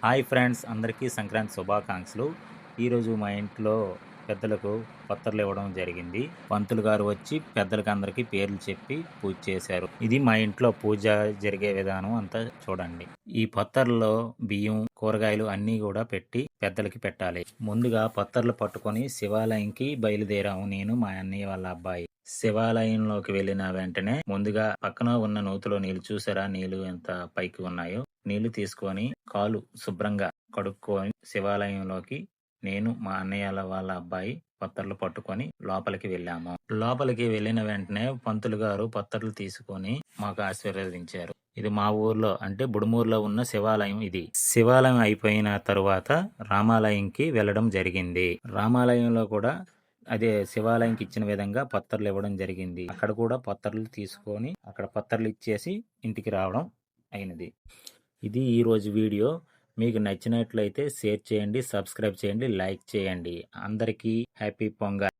Hi friends, అందరికీ సంక్రాంతి శుభాకాంక్షలు. ఈరోజు మా ఇంట్లో పెద్దలకు పత్రికలు ఇవ్వడం జరిగింది. పంతులు గారు వచ్చి పెద్దలకి అందరికీ పేర్లు చెప్పి పూజ చేశారు. ఇది మా ఇంట్లో పూజ జరిగే విధానం అంతా చూడండి. ఈ పత్తర్లో బియ్యం, కూరగాయలు అన్నీ కూడా పెట్టి పెద్దలకి పెట్టాలి. ముందుగా పత్తర్లు పట్టుకొని శివాలయంకి బయలుదేరాము. నేను, మా అన్నయ్య వాళ్ళ అబ్బాయి. శివాలయంలోకి వెళ్ళిన వెంటనే ముందుగా పక్కన ఉన్న నూతిలో నీళ్లు, చూసారా నీళ్లు ఎంత పైకి ఉన్నాయో, నీళ్లు తీసుకొని కాలు శుభ్రంగా కడుక్కొని శివాలయంలోకి నేను, మా అన్నయ్య వాళ్ళ అబ్బాయి పత్తర్లు పట్టుకొని లోపలికి వెళ్ళాము. లోపలికి వెళ్ళిన వెంటనే పంతులు గారు పత్తర్లు తీసుకొని మాకు ఆశీర్వదించారు. ఇది మా ఊర్లో అంటే బుడుమూరులో ఉన్న శివాలయం. ఇది శివాలయం అయిపోయిన తరువాత రామాలయంకి వెళ్ళడం జరిగింది. రామాలయంలో కూడా అదే శివాలయంకి ఇచ్చిన విధంగా పత్తర్లు ఇవ్వడం జరిగింది. అక్కడ కూడా పత్తర్లు తీసుకొని అక్కడ పత్తర్లు ఇచ్చేసి ఇంటికి రావడం అయినది. ఇది ఈరోజు వీడియో. మీకు నచ్చినట్లయితే షేర్ చేయండి, సబ్స్క్రైబ్ చేయండి, లైక్ చేయండి. అందరికీ హ్యాపీ పొంగల్.